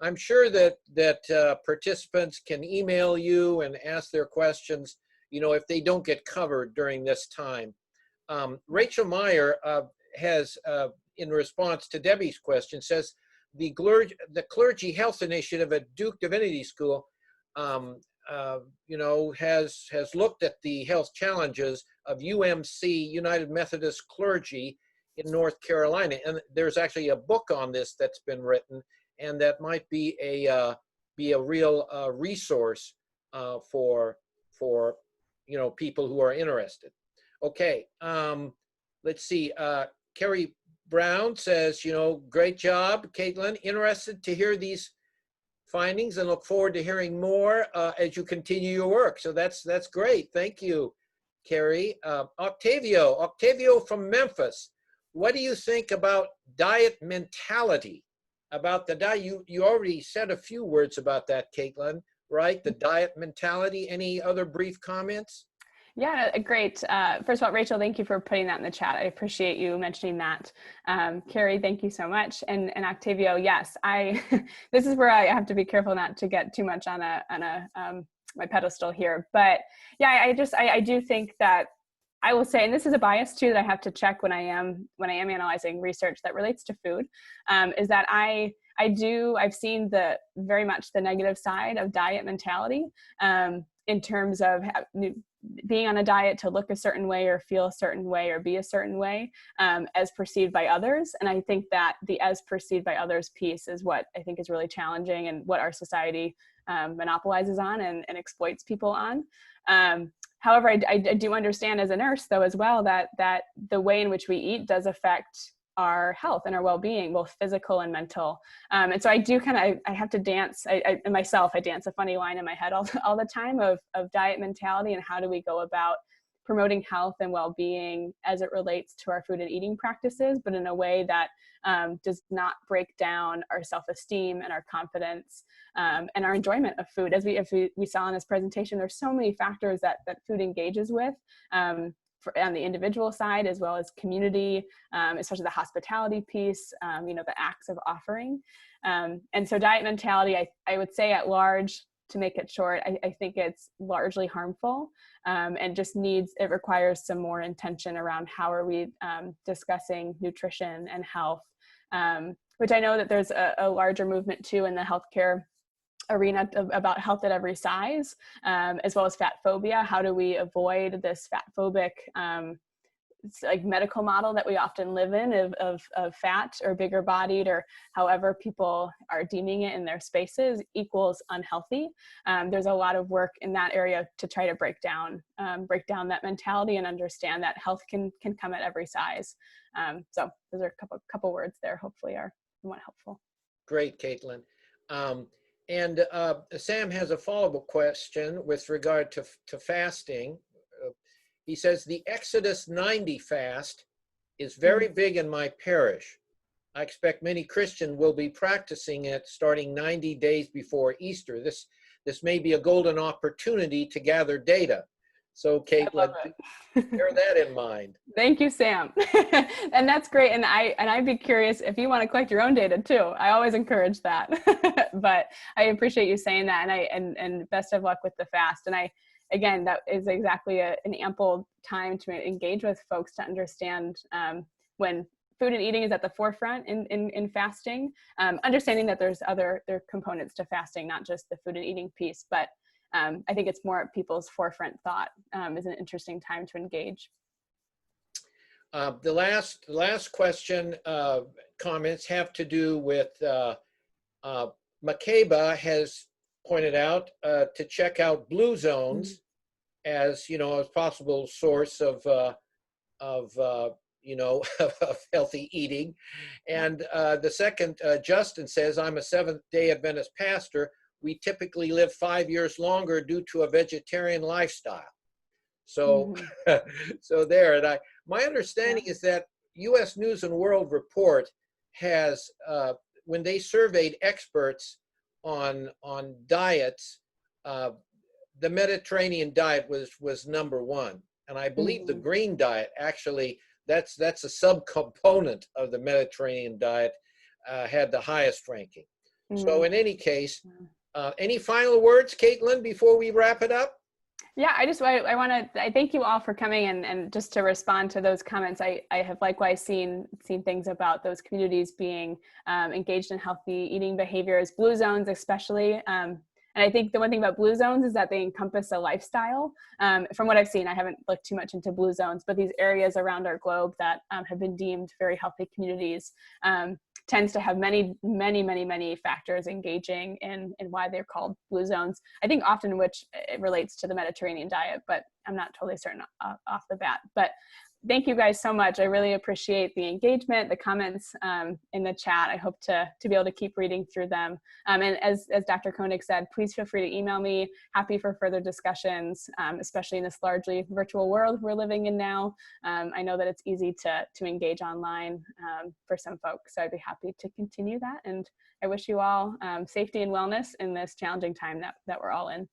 I'm sure that participants can email you and ask their questions, if they don't get covered during this time. Rachel Meyer has, in response to Debbie's question, says the Clergy Health Initiative at Duke Divinity School, has looked at the health challenges of UMC, United Methodist Clergy in North Carolina, and there's actually a book on this that's been written, and that might be a real resource for people who are interested. Okay, let's see. Carrie Brown says, great job, Caitlin. Interested to hear these findings and look forward to hearing more as you continue your work. So that's great. Thank you, Carrie. Octavio from Memphis. What do you think about diet mentality? About the diet, you already said a few words about that, Caitlin, right? The diet mentality. Any other brief comments? Yeah, great. First of all, Rachel, thank you for putting that in the chat. I appreciate you mentioning that. Carrie, thank you so much. And Octavio, yes, this is where I have to be careful not to get too much on my pedestal here. But yeah, I do think that I will say, and this is a bias too that I have to check when I am analyzing research that relates to food, is that I've seen very much the negative side of diet mentality, in terms of being on a diet to look a certain way or feel a certain way or be a certain way, as perceived by others. And I think that the as perceived by others piece is what I think is really challenging, and what our society monopolizes on and exploits people on. However, I do understand as a nurse, though, as well, that the way in which we eat does affect our health and our well-being, both physical and mental. And so I do I have to dance, I myself, I dance a funny line in my head all the time of diet mentality, and how do we go about promoting health and well-being as it relates to our food and eating practices, but in a way that does not break down our self-esteem and our confidence and our enjoyment of food. As we saw in this presentation, there's so many factors that food engages with on the individual side, as well as community, especially the hospitality piece, the acts of offering. And so diet mentality, I would say at large, to make it short, I think it's largely harmful, and just it requires some more intention around how are we discussing nutrition and health, which I know that there's a larger movement too in the healthcare arena about health at every size, as well as fat phobia. How do we avoid this fat phobic medical model that we often live in of fat or bigger bodied, or however people are deeming it in their spaces, equals unhealthy. There's a lot of work in that area to try to break down that mentality and understand that health can come at every size. So those are a couple words there, hopefully are somewhat helpful. Great, Caitlin. And Sam has a follow-up question with regard to fasting. He says, the Exodus 90 fast is very big in my parish. I expect many Christians will be practicing it starting 90 days before Easter. This may be a golden opportunity to gather data. So Caitlin, bear that in mind. Thank you, Sam. And that's great. And I'd be curious if you want to collect your own data too. I always encourage that. But I appreciate you saying that, and best of luck with the fast. And again, that is exactly an ample time to engage with folks to understand when food and eating is at the forefront in fasting, understanding that there are components to fasting, not just the food and eating piece, but I think it's more people's forefront thought is an interesting time to engage. The last question, comments have to do with Makeba has pointed out to check out blue zones as a possible source of healthy eating. And the second, Justin says, I'm a Seventh-day Adventist pastor. We typically live 5 years longer due to a vegetarian lifestyle. So, so there. And my understanding is that U.S. News and World Report has, when they surveyed experts on diets, the Mediterranean diet was number one. And I believe the green diet, actually, that's a subcomponent of the Mediterranean diet, had the highest ranking. So in any case, any final words, Caitlin, before we wrap it up? Yeah, I thank you all for coming, and just to respond to those comments, I have likewise seen things about those communities being engaged in healthy eating behaviors, blue zones especially. And I think the one thing about blue zones is that they encompass a lifestyle. From what I've seen, I haven't looked too much into blue zones, but these areas around our globe that have been deemed very healthy communities tends to have many factors engaging in why they're called blue zones. I think often which it relates to the Mediterranean diet, but I'm not totally certain off the bat. But thank you guys so much. I really appreciate the engagement, the comments in the chat. I hope to be able to keep reading through them. And as Dr. Koenig said, please feel free to email me. Happy for further discussions, especially in this largely virtual world we're living in now. I know that it's easy to engage online for some folks, so I'd be happy to continue that. And I wish you all safety and wellness in this challenging time that we're all in.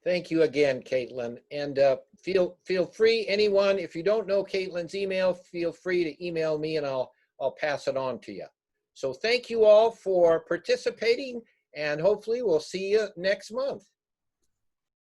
Thank you again, Caitlin. And feel free, anyone, if you don't know Caitlin's email, feel free to email me and I'll pass it on to you. So thank you all for participating, and hopefully we'll see you next month.